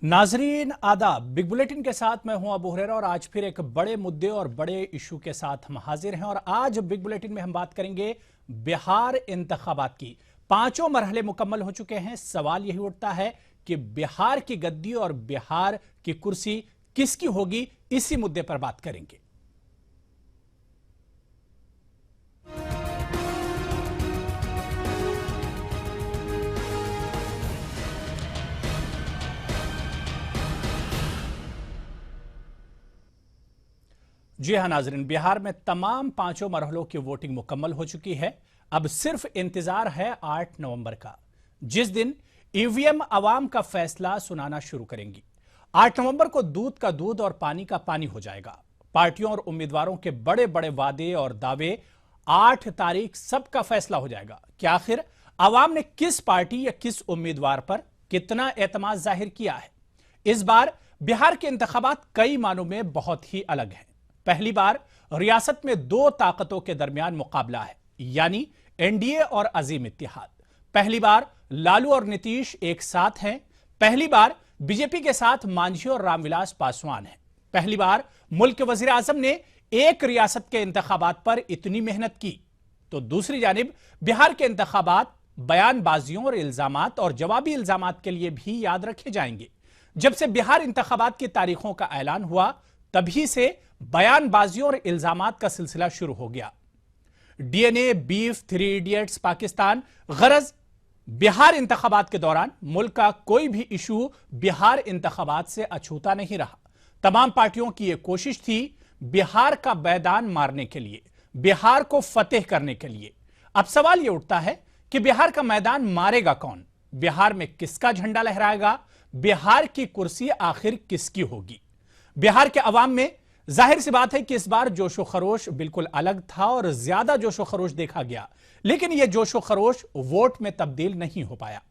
नाजरीन आदाब, big bulletin के साथ मैं हूं अबू हुरैरा और आज फिर एक बड़े मुद्दे और बड़े इशू के साथ हम हाजिर हैं। और आज बिग बुलेटिन में हम बात करेंगे बिहार इंतखाबात की। पांचों मरहले मुकम्मल हो चुके हैं। सवाल यही उठता है कि बिहार की गद्दी और बिहार की कुर्सी किसकी होगी, इसी मुद्दे पर बात करेंगे। जी हां नाजरीन, बिहार में तमाम पांचों मरहलों की वोटिंग मुकम्मल हो चुकी है। अब सिर्फ इंतजार है 8 नवंबर का, जिस दिन ईवीएम अवाम का फैसला सुनाना शुरू करेंगी। 8 नवंबर को दूध का दूध और पानी का पानी हो जाएगा। पार्टियों और उम्मीदवारों के बड़े बड़े वादे और दावे 8 तारीख सबका फैसला हो जाएगा कि आखिर अवाम ने किस पार्टी या किस उम्मीदवार पर कितना एतमाद जाहिर किया है। इस बार बिहार के इंतखाबात कई मानों में बहुत ही अलग हैं। पहली बार रियासत में दो ताकतों के दरमियान मुकाबला है, यानी एनडीए और अजीम इत्तेहाद। पहली बार लालू और नीतीश एक साथ हैं। पहली बार बीजेपी के साथ मांझी और रामविलास पासवान हैं। पहली बार मुल्क के वजीर आजम ने एक रियासत के इंतखाबात पर इतनी मेहनत की। तो दूसरी जानिब बिहार के इंतखाबात बयानबाजियों और इल्जामात और जवाबी इल्जामात के लिए भी याद रखे जाएंगे। जब से बिहार इंतखाबात की तारीखों का ऐलान हुआ, तभी से बयानबाजियों और इल्जामात का सिलसिला शुरू हो गया। डीएनए, बीफ, 3 इडियट्स, पाकिस्तान, गरज बिहार इंतखाबात के दौरान मुल्क का कोई भी इशू बिहार इंतखाबात से अछूता नहीं रहा। तमाम पार्टियों की यह कोशिश थी बिहार का मैदान मारने के लिए, बिहार को फतेह करने के लिए। अब सवाल यह उठता है कि बिहार का मैदान मारेगा कौन, बिहार में किसका झंडा लहराएगा, बिहार की कुर्सी आखिर किसकी होगी। बिहार के अवाम में जाहिर सी बात है कि इस बार जोशो खरोश बिल्कुल अलग था और ज्यादा जोशो खरोश देखा गया, लेकिन यह जोशो खरोश वोट में तब्दील नहीं हो पाया।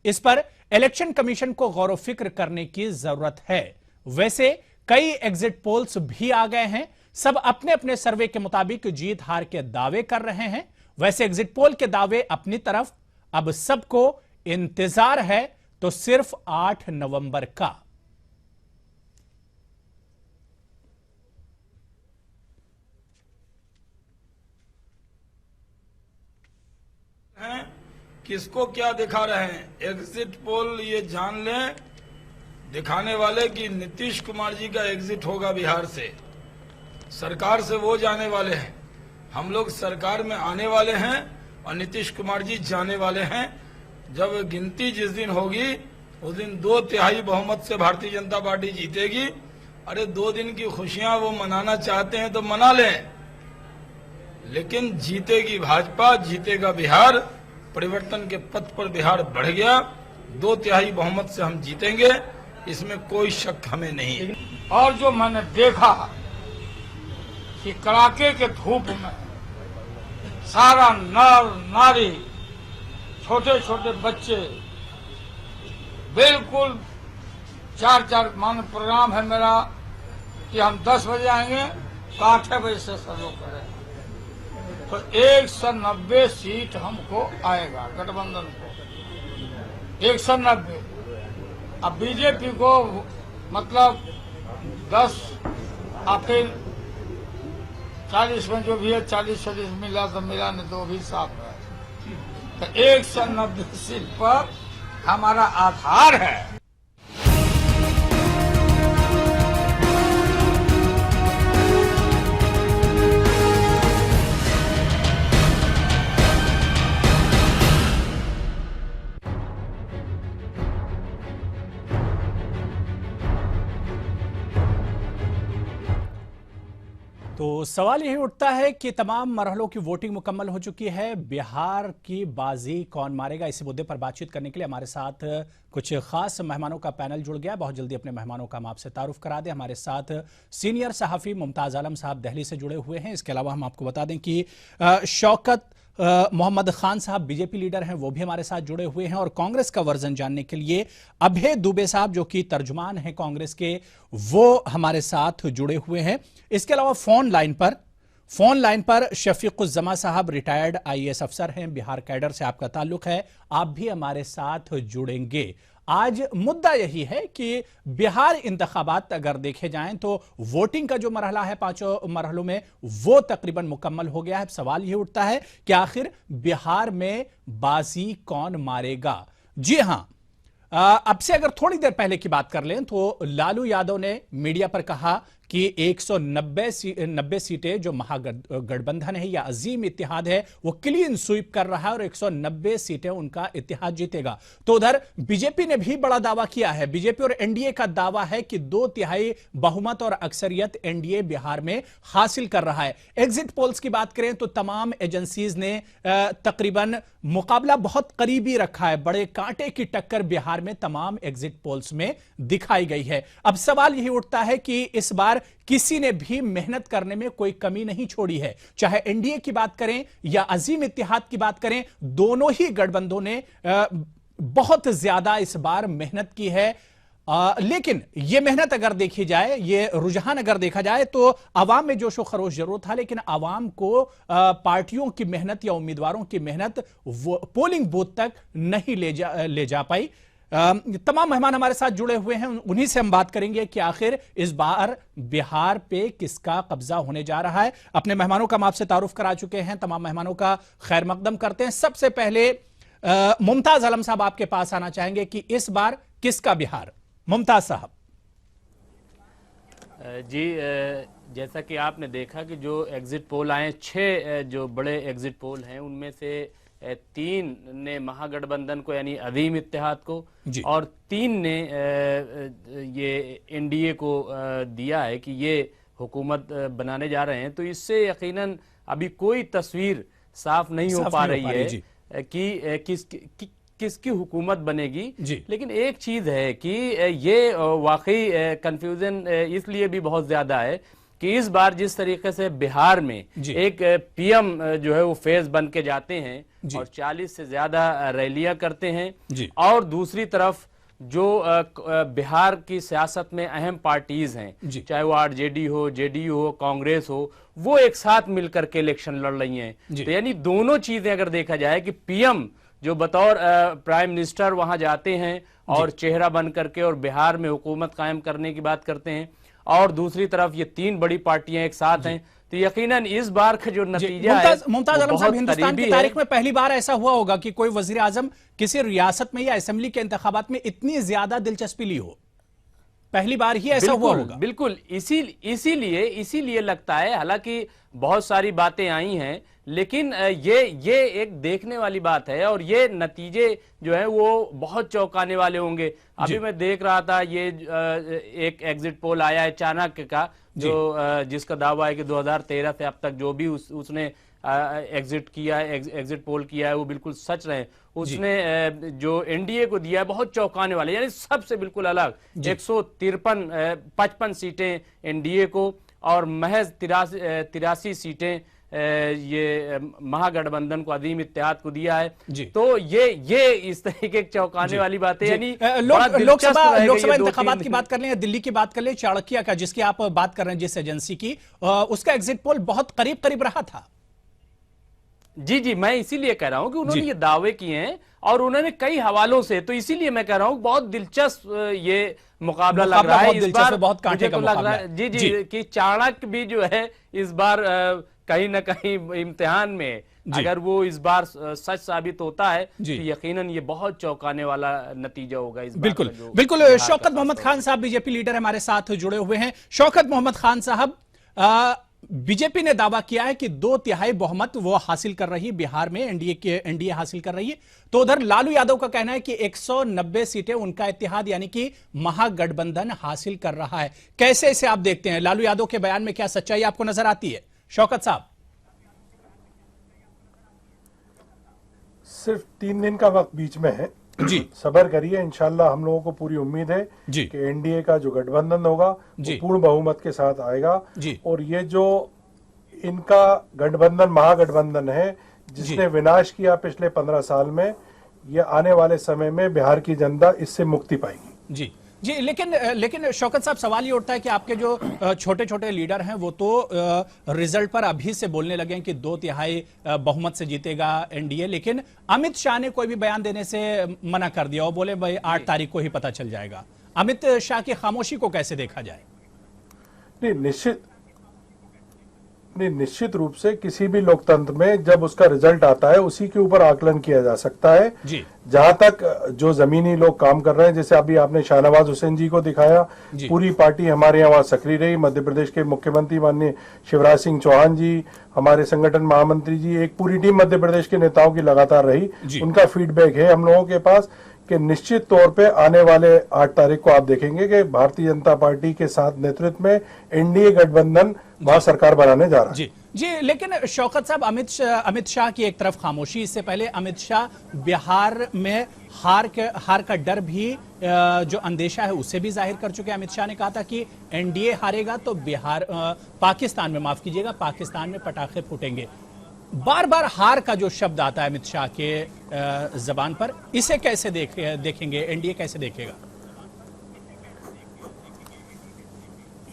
इस पर इलेक्शन कमीशन को गौर व फिक्र करने की जरूरत है। वैसे कई एग्जिट पोल्स भी आ गए हैं, सब अपने अपने सर्वे के मुताबिक जीत हार के दावे कर रहे हैं। वैसे एग्जिट पोल के दावे अपनी तरफ, अब सबको इंतजार है तो सिर्फ 8 नवंबर का। किसको क्या दिखा रहे हैं एग्जिट पोल, ये जान लें दिखाने वाले कि नीतीश कुमार जी का एग्जिट होगा बिहार से, सरकार से वो जाने वाले हैं। हम लोग सरकार में आने वाले हैं और नीतीश कुमार जी जाने वाले हैं। जब गिनती जिस दिन होगी उस दिन 2/3 बहुमत से भारतीय जनता पार्टी जीतेगी। अरे 2 दिन की खुशियां वो मनाना चाहते हैं तो मना लें, लेकिन जीतेगी भाजपा, जीतेगा बिहार। परिवर्तन के पथ पर बिहार बढ़ गया, 2/3 बहुमत से हम जीतेंगे, इसमें कोई शक हमें नहीं है। और जो मैंने देखा कि कड़ाके के धूप में सारा नर नारी, छोटे छोटे बच्चे, बिल्कुल 4 मान प्रोग्राम है मेरा कि हम 10 बजे आएंगे तो 8 बजे से शुरू करें, तो 190 सीट हमको आएगा गठबंधन को, 190। अब बीजेपी को मतलब 10 और फिर 40 में जो भी है 40-40 मिला तो मिला, नहीं तो भी साफ है। तो 190 सीट पर हमारा आधार है। तो सवाल यही उठता है कि तमाम मरहलों की वोटिंग मुकम्मल हो चुकी है, बिहार की बाजी कौन मारेगा। इसी मुद्दे पर बातचीत करने के लिए हमारे साथ कुछ खास मेहमानों का पैनल जुड़ गया। बहुत जल्दी अपने मेहमानों का हम आपसे तारुफ करा दें। हमारे साथ सीनियर सहाफ़ी मुमताज़ आलम साहब दिल्ली से जुड़े हुए हैं। इसके अलावा हम आपको बता दें कि शौकत मोहम्मद खान साहब बीजेपी लीडर हैं, वो भी हमारे साथ जुड़े हुए हैं। और कांग्रेस का वर्जन जानने के लिए अभय दुबे साहब जो कि तर्जुमान हैं कांग्रेस के, वो हमारे साथ जुड़े हुए हैं। इसके अलावा फोन लाइन पर शफीकुज़्ज़मा साहब रिटायर्ड आईएएस अफसर हैं, बिहार कैडर से आपका ताल्लुक है, आप भी हमारे साथ जुड़ेंगे। आज मुद्दा यही है कि बिहार इंतखाबात अगर देखे जाएं तो वोटिंग का जो मरहला है 5 मरहलों में वो तकरीबन मुकम्मल हो गया है। सवाल यह उठता है कि आखिर बिहार में बाजी कौन मारेगा। जी हां, अब से अगर थोड़ी देर पहले की बात कर लें तो लालू यादव ने मीडिया पर कहा कि 190 सीटें जो महागठबंधन है या अजीम इत्तेहाद है वो क्लीन स्वीप कर रहा है और 190 सीटें उनका इत्तेहाद जीतेगा। तो उधर बीजेपी ने भी बड़ा दावा किया है। बीजेपी और एनडीए का दावा है कि 2/3 बहुमत और अक्सरियत एनडीए बिहार में हासिल कर रहा है। एग्जिट पोल्स की बात करें तो तमाम एजेंसीज ने तकरीबन मुकाबला बहुत करीबी रखा है। बड़े कांटे की टक्कर बिहार में तमाम एग्जिट पोल्स में दिखाई गई है। अब सवाल यही उठता है कि इस बार किसी ने भी मेहनत करने में कोई कमी नहीं छोड़ी है। चाहे एनडीए की बात करें या अजीम इत्तेहाद की बात करें, दोनों ही गठबंधनों ने बहुत ज्यादा इस बार मेहनत की है। लेकिन यह मेहनत अगर देखी जाए, यह रुझान अगर देखा जाए तो आवाम में जोशो खरोश जरूर था, लेकिन आवाम को पार्टियों की मेहनत या उम्मीदवारों की मेहनत पोलिंग बूथ तक नहीं ले जा पाई। तमाम मेहमान हमारे साथ जुड़े हुए हैं, उन्हीं से हम बात करेंगे कि आखिर इस बार बिहार पे किसका कब्जा होने जा रहा है। अपने मेहमानों का हम आपसे तारुफ करा चुके हैं, तमाम मेहमानों का खैर मकदम करते हैं। सबसे पहले मुमताज आलम साहब आपके पास आना चाहेंगे कि इस बार किसका बिहार। मुमताज साहब जी, जैसा कि आपने देखा कि जो एग्जिट पोल आए 6 जो बड़े एग्जिट पोल हैं उनमें से 3 ने महागठबंधन को यानी अजीम इत्तेहाद को और 3 ने ये एनडीए को दिया है कि ये हुकूमत बनाने जा रहे हैं। तो इससे यकीनन अभी कोई तस्वीर साफ नहीं हो पा रही है कि किसकी हुकूमत बनेगी। लेकिन एक चीज है कि ये वाकई कंफ्यूजन इसलिए भी बहुत ज्यादा है कि इस बार जिस तरीके से बिहार में एक पीएम जो है वो फेज बन के जाते हैं और 40 से ज्यादा रैलियां करते हैं और दूसरी तरफ जो बिहार की सियासत में अहम पार्टीज हैं, चाहे वो आरजेडी हो, जेडीयू हो, कांग्रेस हो, वो एक साथ मिलकर के इलेक्शन लड़ रही हैं। तो यानी दोनों चीजें अगर देखा जाए कि पीएम जो बतौर प्राइम मिनिस्टर वहां जाते हैं और चेहरा बन करके और बिहार में हुकूमत कायम करने की बात करते हैं और दूसरी तरफ ये 3 बड़ी पार्टियां एक साथ हैं, तो यकीनन इस बार का जो नतीजा है मुमताज आलम साहब, हिंदुस्तान की तारीख में पहली बार ऐसा हुआ होगा कि कोई वजीर आजम किसी रियासत में या असेंबली के इंतखाबात में इतनी ज्यादा दिलचस्पी ली हो। पहली बार ही ऐसा हुआ होगा। बिल्कुल, इसीलिए लगता है, हालांकि बहुत सारी बातें आई हैं, लेकिन ये एक देखने वाली बात है और ये नतीजे जो है वो बहुत चौंकाने वाले होंगे। अभी मैं देख रहा था ये एक एग्जिट पोल आया है चाणक्य का, जो जिसका दावा है कि 2013 से अब तक जो भी उसने एग्जिट पोल किया है वो बिल्कुल सच रहे। उसने जो एनडीए को दिया है बहुत चौंकाने वाले, यानी सबसे बिल्कुल अलग 153 सीटें एनडीए को और महज 83 सीटें ये महागठबंधन को अजीम इत्तेहाद को दिया है। तो ये इस तरीके की चौंकाने वाली बात है। यानी लोकसभा इंतखाबात की बात कर लें या दिल्ली की बात कर लें, चाणक्य का जिसकी आप बात कर रहे हैं, जिस एजेंसी की, उसका एग्जिट पोल बहुत करीब रहा था। जी, मैं इसीलिए कह रहा हूं कि उन्होंने ये दावे किए हैं और उन्होंने कई हवालों से, तो इसीलिए मैं कह रहा हूं बहुत दिलचस्प ये मुकाबला लग रहा है। इस बार बहुत कांटे का लग रहा है जी कि चाणक्य भी जो है इस बार कहीं ना कहीं इम्तिहान में अगर वो इस बार सच साबित होता है तो यकीनन ये बहुत चौंकाने वाला नतीजा होगा इस बार। बिल्कुल। शौकत मोहम्मद खान साहब बीजेपी लीडर हमारे साथ जुड़े हुए हैं। शौकत मोहम्मद खान साहब, बीजेपी ने दावा किया है कि 2/3 बहुमत वो हासिल कर रही है बिहार में, एनडीए हासिल कर रही है। तो उधर लालू यादव का कहना है कि 190 सीटें उनका इत्तेहाद यानी कि महागठबंधन हासिल कर रहा है। कैसे इसे आप देखते हैं? लालू यादव के बयान में क्या सच्चाई आपको नजर आती है? शौकत साहब, सिर्फ 3 दिन का वक्त बीच में है जी, सब्र करिए। इंशाल्लाह हम लोगों को पूरी उम्मीद है कि एनडीए का जो गठबंधन होगा वो पूर्ण बहुमत के साथ आएगा और ये जो इनका गठबंधन महागठबंधन है जिसने विनाश किया पिछले 15 साल में, ये आने वाले समय में बिहार की जनता इससे मुक्ति पाएगी। जी, जी, लेकिन शौकत साहब, सवाल ये उठता है कि आपके जो छोटे छोटे लीडर हैं वो तो रिजल्ट पर अभी से बोलने लगे हैं कि 2/3 बहुमत से जीतेगा एनडीए, लेकिन अमित शाह ने कोई भी बयान देने से मना कर दिया और बोले भाई 8 तारीख को ही पता चल जाएगा। अमित शाह की खामोशी को कैसे देखा जाए? निश्चित रूप से किसी भी लोकतंत्र में जब उसका रिजल्ट आता है उसी के ऊपर आकलन किया जा सकता है जी। जहां तक जो जमीनी लोग काम कर रहे हैं, जैसे अभी आपने शाहनवाज हुसैन जी को दिखाया, पूरी पार्टी हमारे यहाँ वहां सक्रिय रही। मध्य प्रदेश के मुख्यमंत्री माननीय शिवराज सिंह चौहान जी, हमारे संगठन महामंत्री जी, एक पूरी टीम मध्य प्रदेश के नेताओं की लगातार रही। उनका फीडबैक है हम लोगों के पास कि निश्चित तौर पे आने वाले 8 तारीख को आप देखेंगे कि भारतीय जनता पार्टी के साथ नेतृत्व में एनडीए गठबंधन वहां सरकार बनाने जा रहा है। जी, लेकिन शौकत साहब, अमित शाह की एक तरफ खामोशी, इससे पहले अमित शाह बिहार में हार का डर भी जो अंदेशा है उसे भी जाहिर कर चुके हैं। अमित शाह ने कहा था कि एनडीए हारेगा तो पाकिस्तान में, माफ कीजिएगा, पाकिस्तान में पटाखे फूटेंगे। बार बार हार का जो शब्द आता है अमित शाह के जबान पर, इसे कैसे देखेंगे, एनडीए कैसे देखेगा?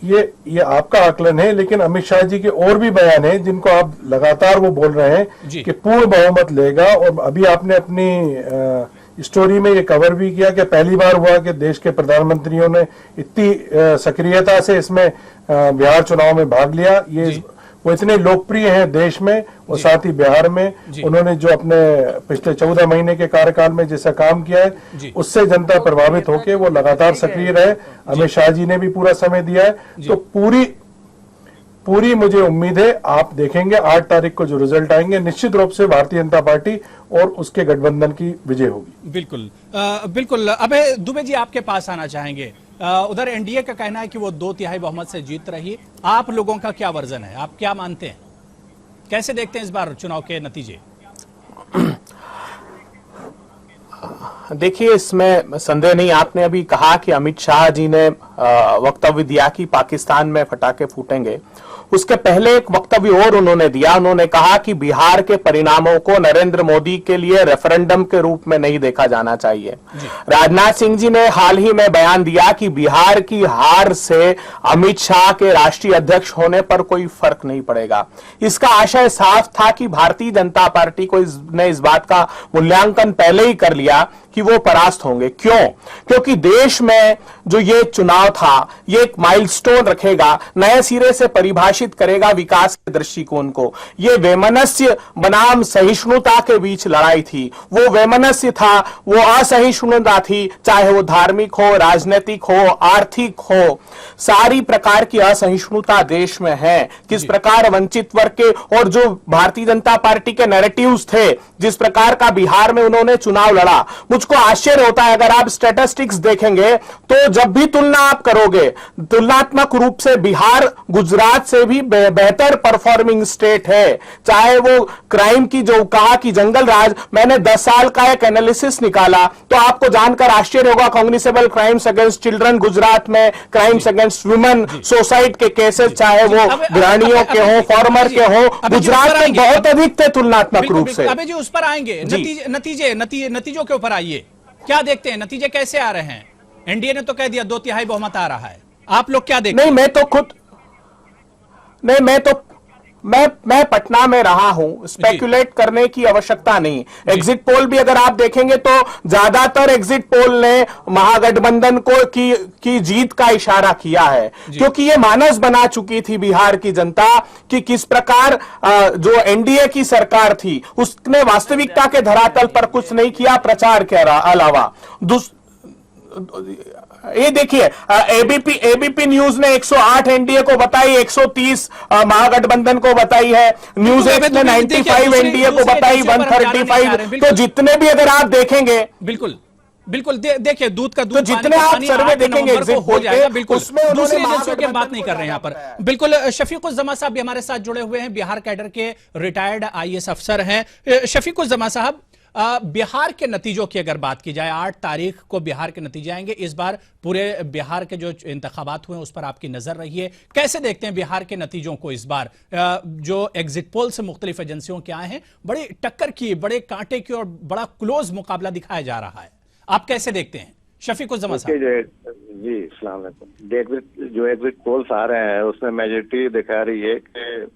ये आपका आकलन है, लेकिन अमित शाह जी के और भी बयान हैं जिनको आप लगातार वो बोल रहे हैं कि पूर्ण बहुमत लेगा। और अभी आपने अपनी स्टोरी में ये कवर भी किया कि पहली बार हुआ कि देश के प्रधानमंत्रियों ने इतनी सक्रियता से इसमें बिहार चुनाव में भाग लिया। ये वो इतने लोकप्रिय हैं देश में और साथ ही बिहार में। उन्होंने जो अपने पिछले 14 महीने के कार्यकाल में जैसा काम किया है उससे जनता प्रभावित होकर वो लगातार सक्रिय रहे। अमित शाह जी ने भी पूरा समय दिया है। तो पूरी मुझे उम्मीद है, आप देखेंगे 8 तारीख को जो रिजल्ट आएंगे, निश्चित रूप से भारतीय जनता पार्टी और उसके गठबंधन की विजय होगी। बिल्कुल। अबे दुबे जी, आपके पास आना चाहेंगे। उधर एनडीए का कहना है कि वो 2/3 बहुमत से जीत रही। आप लोगों का क्या वर्जन है, आप क्या मानते हैं, कैसे देखते हैं इस बार चुनाव के नतीजे? देखिए, इसमें संदेह नहीं। आपने अभी कहा कि अमित शाह जी ने वक्तव्य दिया कि पाकिस्तान में पटाखे फूटेंगे। उसके पहले एक वक्तव्य और उन्होंने दिया। उन्होंने कहा कि बिहार के परिणामों को नरेंद्र मोदी के लिए रेफरेंडम के रूप में नहीं देखा जाना चाहिए। राजनाथ सिंह जी ने हाल ही में बयान दिया कि बिहार की हार से अमित शाह के राष्ट्रीय अध्यक्ष होने पर कोई फर्क नहीं पड़ेगा। इसका आशय साफ था कि भारतीय जनता पार्टी को ने इस बात का मूल्यांकन पहले ही कर लिया कि वो परास्त होंगे। क्यों? क्योंकि देश में जो ये चुनाव था, ये एक माइलस्टोन रखेगा, नए सिरे से परिभाषित करेगा विकास के दृष्टिकोण को। ये वैमनस्य बनाम सहिष्णुता के बीच लड़ाई थी। वो वैमनस्य था, वो असहिष्णुता थी, चाहे वो धार्मिक हो, राजनीतिक हो, आर्थिक हो। सारी प्रकार की असहिष्णुता देश में है। किस प्रकार वंचित वर्ग के और जो भारतीय जनता पार्टी के नैरेटिव्स थे, जिस प्रकार का बिहार में उन्होंने चुनाव लड़ा, मुझको आश्चर्य होता है। अगर आप स्टैटिस्टिक्स देखेंगे तो जब भी तुलना आप करोगे, तुलनात्मक रूप से बिहार गुजरात से भी बेहतर परफॉर्मिंग स्टेट है। चाहे वो क्राइम की जो कहा कि जंगल राज, मैंने 10 साल का एक एनालिसिस निकाला तो आपको जानकर आश्चर्य होगा। कॉग्निसेबल क्राइम्स अगेंस्ट चिल्ड्रन गुजरात में, क्राइम्स अगेंस्ट वुमेन, सुसाइड के केसेस चाहे वो गृहणियों के हो, फॉर्मर के हो, गुजरात में बहुत अधिक थे तुलनात्मक रूप से। अबे जी, उस पर आएंगे। नतीजों के ऊपर आइए, क्या देखते हैं, नतीजे कैसे आ रहे हैं? एनडीए ने तो कह दिया 2/3 बहुमत आ रहा है, आप लोग क्या देखते हैं? मैं पटना में रहा हूं, स्पेकुलेट करने की आवश्यकता नहीं। एग्जिट पोल भी अगर आप देखेंगे तो ज्यादातर एग्जिट पोल ने महागठबंधन को की जीत का इशारा किया है, क्योंकि ये मानस बना चुकी थी बिहार की जनता कि किस प्रकार जो एनडीए की सरकार थी उसने वास्तविकता के धरातल पर कुछ नहीं किया प्रचार के अलावा। ये देखिए, एबीपी न्यूज ने 108 एनडीए को बताई, 130 महागठबंधन को बताई है। न्यूज एक्स ने 95 एनडीए को बताई, 135। तो जितने भी अगर आप देखेंगे, बिल्कुल देखिए, दूध का दूध, तो जितने आप सर्वे देखेंगे हो जाएगा। बिल्कुल, दूसरी एजेंसियों की बात नहीं कर रहे हैं यहाँ पर। बिल्कुल, शफीकुज़्ज़मा साहब भी हमारे साथ जुड़े हुए हैं, बिहार कैडर के रिटायर्ड आईएएस अफसर हैं। शफीकुज़्ज़मा साहब, बिहार के नतीजों की अगर बात की जाए, 8 तारीख को बिहार के नतीजे आएंगे। इस बार पूरे बिहार के जो इंतखाबात हुए हैं उस पर आपकी नजर रही है, कैसे देखते हैं बिहार के नतीजों को? इस बार जो एग्जिट पोल से मुख्तलिफ एजेंसियों के आए हैं, बड़ी टक्कर की, बड़े कांटे की और बड़ा क्लोज मुकाबला दिखाया जा रहा है, आप कैसे देखते हैं? शफीकुज्जमा उसके साहब। जी अस्सलाम वालेकुम। जो एग्जिट पोल्स आ रहे हैं उसमें मेजोरिटी दिखा रही है कि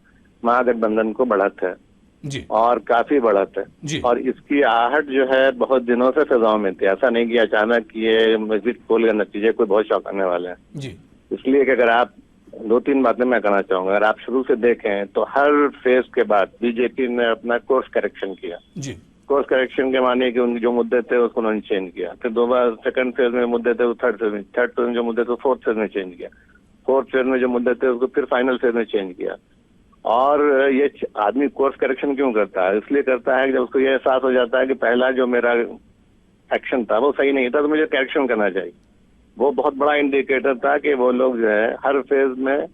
महागठबंधन को बढ़त है जी और काफी बढ़त है जी। और इसकी आहट जो है बहुत दिनों से फिजाओं में थी। ऐसा नहीं कि अचानक ये एग्जिट पोल के नतीजे कोई बहुत चौंकाने वाले हैं। जी इसलिए कि अगर आप 2-3 बातें मैं कहना चाहूंगा, अगर आप शुरू से देखें तो हर फेज के बाद बीजेपी ने अपना कोर्स करेक्शन किया। जी कोर्स करेक्शन के माने कि उनके जो मुद्दे थे उसको उन्होंने चेंज किया, फिर दोबारा सेकंड फेज में मुद्दे थे वो थर्ड फेज में जो मुद्दे थे फोर्थ फेज में चेंज किया, फोर्थ फेज में जो मुद्दे थे उसको फिर फाइनल फेज में चेंज किया। और ये आदमी कोर्स करेक्शन क्यों करता है? इसलिए करता है कि जब उसको ये एहसास हो जाता है कि पहला जो मेरा एक्शन था वो सही नहीं था तो मुझे करेक्शन करना चाहिए। वो बहुत बड़ा इंडिकेटर था कि वो लोग जो है हर फेज में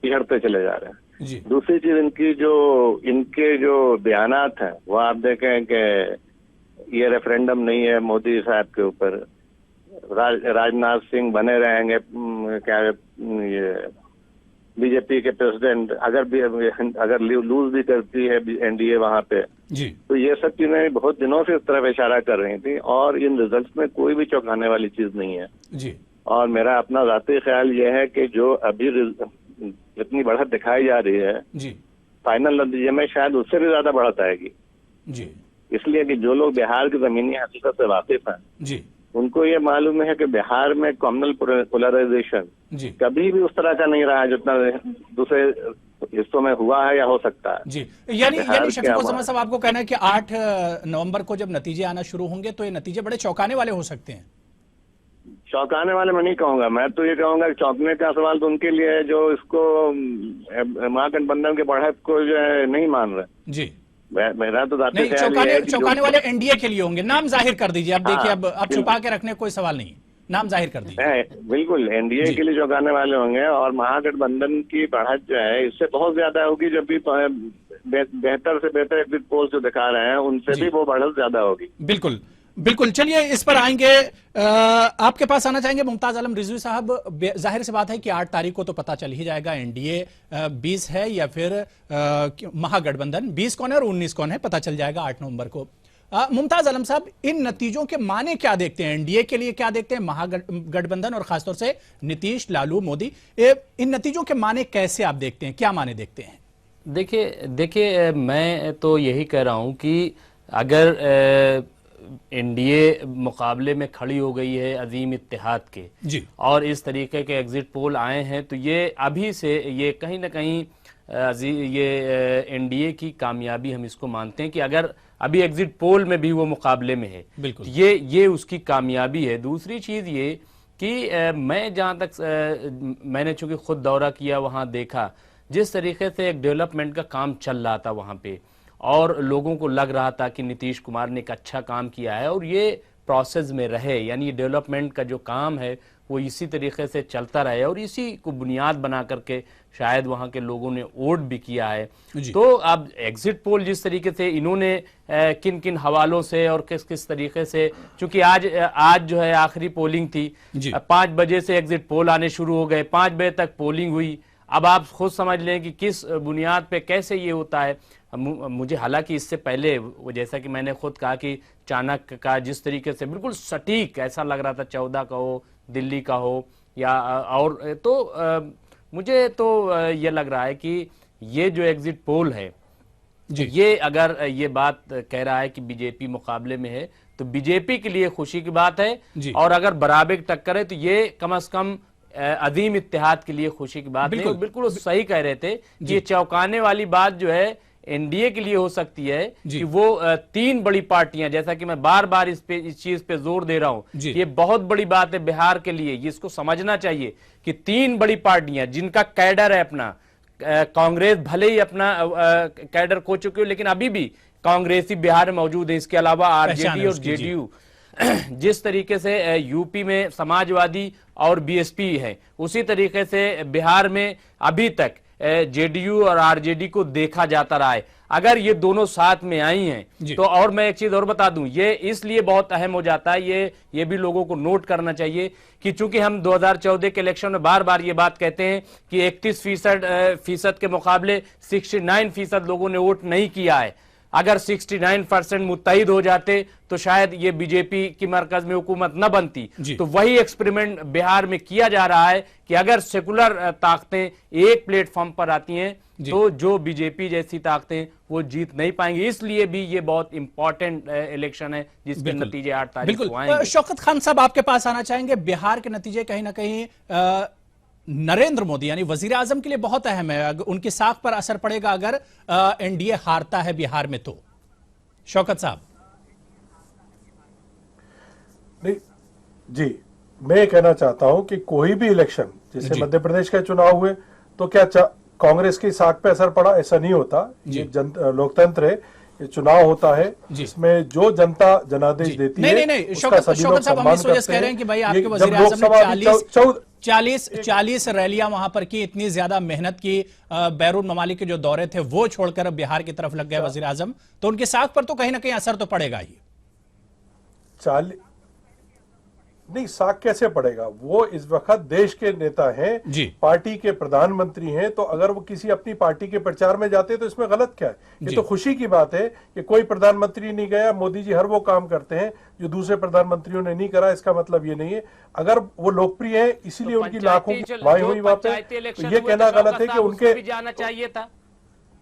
पिछड़ते चले जा रहे हैं। जी दूसरी चीज इनके जो बयानात हैं वो आप देखें कि ये रेफरेंडम नहीं है मोदी साहब के ऊपर, राजनाथ सिंह बने रहेंगे क्या ये बीजेपी के प्रेसिडेंट, अगर लूज भी करती है एनडीए वहां पे जी तो ये सब चीजें बहुत दिनों से इस तरफ इशारा कर रही थी और इन रिजल्ट्स में कोई भी चौंकाने वाली चीज नहीं है। जी और मेरा अपना जाती ख्याल ये है कि जो अभी इतनी बढ़त दिखाई जा रही है जी फाइनल नतीजे में शायद उससे भी ज्यादा बढ़त आएगी। जी इसलिए कि जो लोग बिहार की जमीनी हकीकत से वाकिफ हैं जी उनको ये मालूम है कि बिहार में कॉम्युनल पोलराइजेशन जी कभी भी उस तरह का नहीं रहा है जितना दूसरे हिस्सों में हुआ है या हो सकता है। जी यानी बिहार के शफीकुज्जमा साहब आपको कहना है कि 8 नवंबर को जब नतीजे आना शुरू होंगे तो ये नतीजे बड़े चौंकाने वाले हो सकते हैं। चौंकाने वाले मैं नहीं कहूंगा, मैं तो ये कहूंगा कि चौंकने का सवाल तो उनके लिए है जो इसको महागठबंधन के बढ़त को जो है नहीं मान रहे। जी मेरा तो जाती नहीं, ख्याल ये है कि चौंकाने वाले एनडीए के लिए होंगे। नाम जाहिर कर दीजिए। अब देखिए, हाँ, अब छुपा के रखने कोई सवाल नहीं, नाम जाहिर कर दीजिए। बिल्कुल एनडीए के लिए चौंकाने वाले होंगे और महागठबंधन की बढ़त जो है इससे बहुत ज्यादा होगी। जब भी बेहतर से बेहतर एग्जिट पोल जो दिखा रहे हैं उनसे भी वो बढ़त ज्यादा होगी। बिल्कुल बिल्कुल। चलिए इस पर आएंगे। आपके पास आना चाहेंगे मुमताज आलम रिजवी साहब। जाहिर सी बात है कि 8 तारीख को तो पता चल ही जाएगा एनडीए 20 है या फिर महागठबंधन 20 कौन है और 19 कौन है, पता चल जाएगा 8 नवंबर को। मुमताज आलम साहब, इन नतीजों के माने क्या देखते हैं? एनडीए के लिए क्या देखते हैं, महागठबंधन और खासतौर से नीतीश, लालू, मोदी, इन नतीजों के माने कैसे आप देखते हैं, क्या माने देखते हैं? देखिए मैं तो यही कह रहा हूं कि अगर एनडीए मुकाबले में खड़ी हो गई है अजीम इत्तेहाद के जी और इस तरीके के एग्जिट पोल आए हैं तो ये अभी से ये कहीं ना कहीं ये एनडीए की कामयाबी हम इसको मानते हैं कि अगर अभी एग्जिट पोल में भी वो मुकाबले में है बिल्कुल तो ये उसकी कामयाबी है। दूसरी चीज ये कि मैं जहाँ तक मैंने चूंकि खुद दौरा किया वहाँ देखा जिस तरीके से एक डेवलपमेंट का काम चल रहा था वहाँ पे और लोगों को लग रहा था कि नीतीश कुमार ने एक अच्छा काम किया है और ये प्रोसेस में रहे, यानी डेवलपमेंट का जो काम है वो इसी तरीके से चलता रहे और इसी को बुनियाद बना करके शायद वहाँ के लोगों ने वोट भी किया है। तो अब एग्जिट पोल जिस तरीके से इन्होंने किन किन हवालों से और किस किस तरीके से, चूंकि आज जो है आखिरी पोलिंग थी, 5 बजे से एग्जिट पोल आने शुरू हो गए, 5 बजे तक पोलिंग हुई। अब आप खुद समझ लें कि किस बुनियाद पे कैसे ये होता है। मुझे हालांकि इससे पहले जैसा कि मैंने खुद कहा कि चाणक्य का जिस तरीके से बिल्कुल सटीक ऐसा लग रहा था 14 का हो, दिल्ली का हो या और, तो मुझे तो ये लग रहा है कि ये जो एग्जिट पोल है ये अगर ये बात कह रहा है कि बीजेपी मुकाबले में है तो बीजेपी के लिए खुशी की बात है और अगर बराबर टक्कर है तो ये कम से कम अजीम इत्तेहाद के लिए खुशी की बात नहीं। बिल्कुल सही कह रहे थे कि ये चौंकाने वाली बात जो है एनडीए के लिए हो सकती है कि वो 3 बड़ी पार्टियां, जैसा कि मैं बार बार इस चीज पे जोर दे रहा हूं, ये बहुत बड़ी बात है बिहार के लिए, इसको समझना चाहिए कि 3 बड़ी पार्टियां जिनका कैडर है अपना, कांग्रेस भले ही अपना कैडर खो चुकी हो लेकिन अभी भी कांग्रेसी बिहार में मौजूद है, इसके अलावा आरजेडी और जेडीयू, जिस तरीके से यूपी में समाजवादी और बीएसपी है उसी तरीके से बिहार में अभी तक जेडीयू और आरजेडी को देखा जाता रहा है। अगर ये दोनों साथ में आई हैं तो, और मैं एक चीज और बता दूं, ये इसलिए बहुत अहम हो जाता है, ये भी लोगों को नोट करना चाहिए कि चूंकि हम 2014 के इलेक्शन में बार बार ये बात कहते हैं कि 31% के मुकाबले 69% लोगों ने वोट नहीं किया है, अगर 69% मुत्तहिद हो जाते तो शायद ये बीजेपी की मरकज में हुकूमत न बनती। तो वही एक्सपेरिमेंट बिहार में किया जा रहा है कि अगर सेकुलर ताकतें एक प्लेटफॉर्म पर आती हैं तो जो बीजेपी जैसी ताकतें वो जीत नहीं पाएंगी। इसलिए भी ये बहुत इंपॉर्टेंट इलेक्शन है जिसके नतीजे 8 तारीख को आएंगे। शौकत खान साहब आपके पास आना चाहेंगे। बिहार के नतीजे कहीं ना कहीं नरेंद्र मोदी यानी वजीर आजम के लिए बहुत अहम है। उनकी साख पर असर पड़ेगा अगर एनडीए हारता है बिहार में तो। शौकत साहब। नहीं जी, मैं कहना चाहता हूं कि कोई भी इलेक्शन, जैसे मध्य प्रदेश के चुनाव हुए तो क्या कांग्रेस की साख पे असर पड़ा? ऐसा नहीं होता। ये लोकतंत्र है, ये चुनाव होता है जिसमें जो जनता जनादेश देती है। नहीं, शौकत साहब हम इस वजह से कह रहे हैं कि भाई आपके वजीर आजम ने 40 रैलियां वहां पर की, इतनी ज्यादा मेहनत की, बैरून ममालिक के जो दौरे थे वो छोड़कर अब बिहार की तरफ लग गए वजीर आजम, तो उनकी साख पर तो कहीं ना कहीं असर तो पड़ेगा ही। नहीं, साख कैसे पड़ेगा? वो इस वक्त देश के नेता हैं, पार्टी के प्रधानमंत्री हैं, तो अगर वो किसी अपनी पार्टी के प्रचार में जाते हैं तो इसमें गलत क्या है? ये तो खुशी की बात है कि कोई प्रधानमंत्री नहीं गया। मोदी जी हर वो काम करते हैं जो दूसरे प्रधानमंत्रियों ने नहीं करा। इसका मतलब ये नहीं है अगर वो लोकप्रिय है इसीलिए उनकी लाखों की सभाएं हुई वहां पे, तो ये कहना गलत है कि उनके जाना चाहिए था।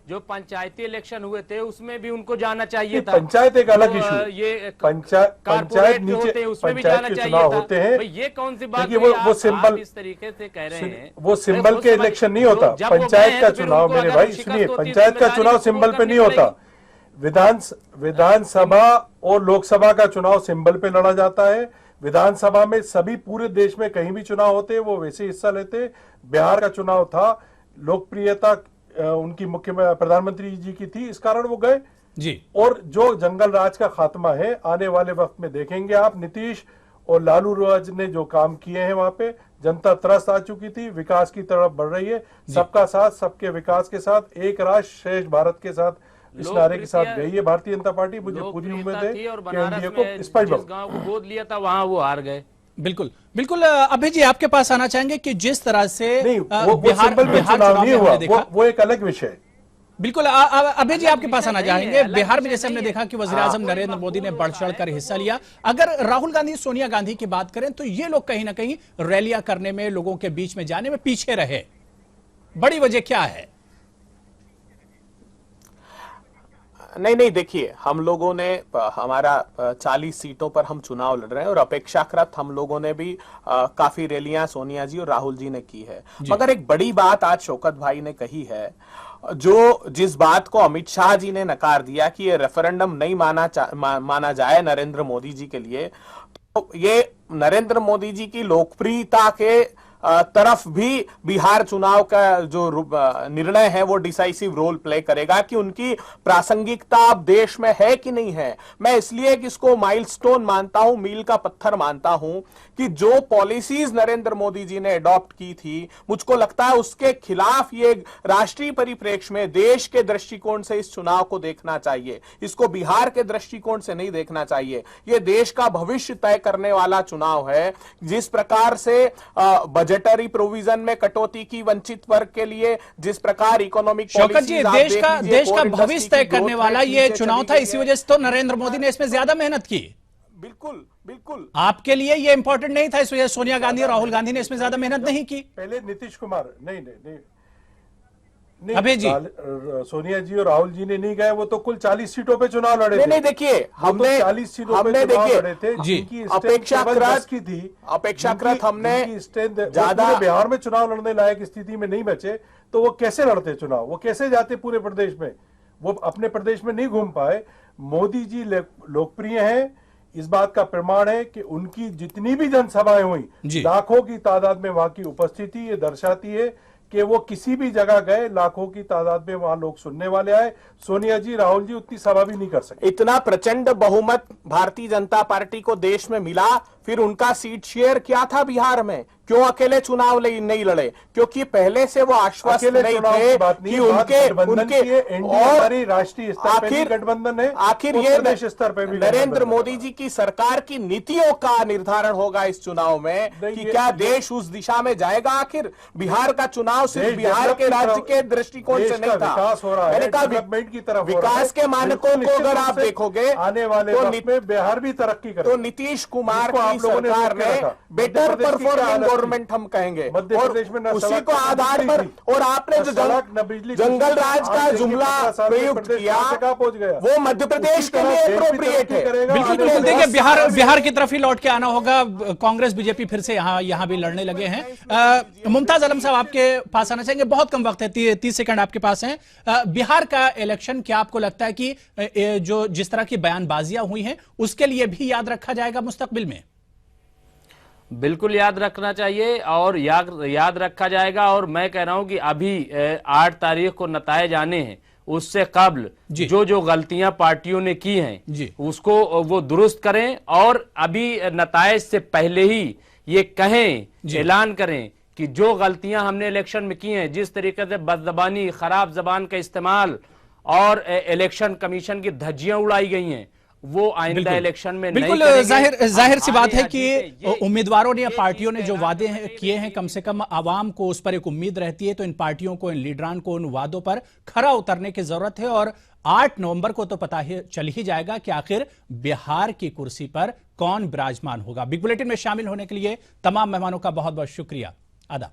जो पंचायती इलेक्शन हुए थे उसमें भी उनको जाना चाहिए था। पंचायत एक अलग इशू, ये पंचायत नीचे उसमें भी जाना चाहिए चुनाव होते हैं। ये कौन सी बात? वो सिंबल इस तरीके से कह रहे हैं, वो सिंबल के इलेक्शन नहीं होता। पंचायत का चुनाव, मेरे भाई सुनिए, पंचायत का चुनाव सिंबल पे नहीं होता। विधानसभा और लोकसभा का चुनाव सिंबल पे लड़ा जाता है। विधानसभा में सभी पूरे देश में कहीं भी चुनाव होते हैं वो वैसे हिस्सा लेते। बिहार का चुनाव था, लोकप्रियता उनकी मुख्य प्रधानमंत्री जी की थी, इस कारण वो गए जी। और जो जंगल राज का खात्मा है आने वाले वक्त में देखेंगे आप, नीतीश और लालू राज ने जो काम किए हैं वहां पे जनता त्रस्त आ चुकी थी, विकास की तरफ बढ़ रही है। सबका साथ, सबके विकास के साथ, एक राष्ट्र श्रेष्ठ भारत के साथ इस नारे के साथ गई है भारतीय जनता पार्टी। मुझे पूरी उम्मीद है कि एनडीए को स्पष्ट गांव को गोद लिया था वहां वो हार गए। बिल्कुल बिल्कुल। अभय जी आपके पास आना चाहेंगे कि जिस तरह से बिहार चुनाव नहीं हुआ वो एक अलग विषय है। बिल्कुल अभय जी आपके पास आना चाहेंगे। बिहार में जैसे हमने देखा कि वजीर आजम नरेंद्र मोदी ने बढ़ चढ़ कर हिस्सा लिया। अगर राहुल गांधी सोनिया गांधी की बात करें तो ये लोग कहीं ना कहीं रैलियां करने में, लोगों के बीच में जाने में पीछे रहे, बड़ी वजह क्या है? नहीं, देखिए, हम लोगों ने हमारा 40 सीटों पर हम चुनाव लड़ रहे हैं और अपेक्षाकृत हम लोगों ने भी काफी रैलियां सोनिया जी और राहुल जी ने की है। मगर एक बड़ी बात आज शौकत भाई ने कही है, जिस बात को अमित शाह जी ने नकार दिया कि ये रेफरेंडम नहीं माना जाए नरेंद्र मोदी जी के लिए, तो ये नरेंद्र मोदी जी की लोकप्रियता के तरफ भी बिहार चुनाव का जो निर्णय है वो डिसाइसिव रोल प्ले करेगा कि उनकी प्रासंगिकता अब देश में है कि नहीं है। मैं इसलिए इसको माइलस्टोन मानता हूं, मील का पत्थर मानता हूं कि जो पॉलिसीज नरेंद्र मोदी जी ने अडॉप्ट की थी, मुझको लगता है उसके खिलाफ ये राष्ट्रीय परिप्रेक्ष्य में देश के दृष्टिकोण से इस चुनाव को देखना चाहिए। इसको बिहार के दृष्टिकोण से नहीं देखना चाहिए। ये देश का भविष्य तय करने वाला चुनाव है। जिस प्रकार से बजटरी प्रोविजन में कटौती की वंचित वर्ग के लिए, जिस प्रकार इकोनॉमिक शौकत जी देश का भविष्य तय करने वाला ये चुनाव था, इसी वजह से तो नरेंद्र मोदी ने इसमें ज्यादा मेहनत की। बिल्कुल आपके लिए ये इंपॉर्टेंट नहीं था, इस वजह से सोनिया गांधी और राहुल गांधी ने इसमें ज्यादा मेहनत नहीं की। पहले नीतीश कुमार नहीं अभय जी, सोनिया जी और राहुल जी ने नहीं गए, वो तो कुल 40 सीटों पे चुनाव लड़े थे। नहीं, देखिए, हमने 40 सीटों पे चुनाव लड़े थे जी। अपेक्षाकृत हमने ज्यादा बिहार में चुनाव लड़ने लायक स्थिति में नहीं बचे तो वो कैसे लड़ते चुनाव? वो कैसे जाते पूरे प्रदेश में? वो अपने प्रदेश में नहीं घूम पाए। मोदी जी लोकप्रिय हैं, इस बात का प्रमाण है कि उनकी जितनी भी जनसभाएं हुई, लाखों की तादाद में वहां की उपस्थिति ये दर्शाती है कि वो किसी भी जगह गए, लाखों की तादाद में वहां लोग सुनने वाले आए। सोनिया जी, राहुल जी उतनी सभा भी नहीं कर सके। इतना प्रचंड बहुमत भारतीय जनता पार्टी को देश में मिला, फिर उनका सीट शेयर क्या था बिहार में, क्यों अकेले चुनाव नहीं लड़े? क्योंकि पहले से वो आश्वस्त नहीं थे कि उनके और राष्ट्रीय स्तर पे भी गठबंधन है, आखिर ये प्रदेश स्तर पे भी नरेंद्र मोदी जी की सरकार की नीतियों का निर्धारण होगा इस चुनाव में कि क्या देश उस दिशा में जाएगा। आखिर बिहार का चुनाव सिर्फ बिहार के राज्य के दृष्टिकोण से नहीं था, विकास हो रहा है, डेवलपमेंट की तरफ विकास के मानकों को अगर आप देखोगे आने वाले वक्त में बिहार भी तरक्की करेगा। तो नीतीश कुमार की सरकार ने बेटर परफॉर्मिंग गवर्नमेंट हम कहेंगे, मध्य प्रदेश में उसी को आधार पर, और आपने जो जंगल राज का जुमला प्रयुक्त किया वो मध्य प्रदेश के लिए एप्रोप्रिएट है। बिल्कुल बिल्कुल। देखिए बिहार की तरफ ही लौट के आना होगा। कांग्रेस बीजेपी फिर से यहाँ भी लड़ने लगे हैं। मुमताज आलम साहब आपके पास आना चाहेंगे, बहुत कम वक्त है, 30 सेकंड आपके पास है। बिहार का इलेक्शन क्या आपको लगता है कि जो जिस तरह की बयानबाजियां हुई हैं उसके लिए भी याद रखा जाएगा मुस्तकबिल में? बिल्कुल याद रखना चाहिए और याद रखा जाएगा। और मैं कह रहा हूं कि अभी 8 तारीख को नताए जाने हैं, उससे कबल जो गलतियां पार्टियों ने की हैं उसको वो दुरुस्त करें, और अभी नताए से पहले ही ये कहें, ऐलान करें कि जो गलतियां हमने इलेक्शन में की हैं, जिस तरीके से बदजबानी, खराब जबान का इस्तेमाल और इलेक्शन कमीशन की धज्जियां उड़ाई गई हैं, वो आइंदा इलेक्शन में बिल्कुल जाहिर सी बात है कि उम्मीदवारों ने या पार्टियों ने जो वादे किए हैं, कम से कम आवाम को उस पर एक उम्मीद रहती है। तो इन पार्टियों को, इन लीडरान को उन वादों पर खरा उतरने की जरूरत है। और 8 नवंबर को तो पता ही चल ही जाएगा कि आखिर बिहार की कुर्सी पर कौन विराजमान होगा। बिग बुलेटिन में शामिल होने के लिए तमाम मेहमानों का बहुत बहुत शुक्रिया। आदाब।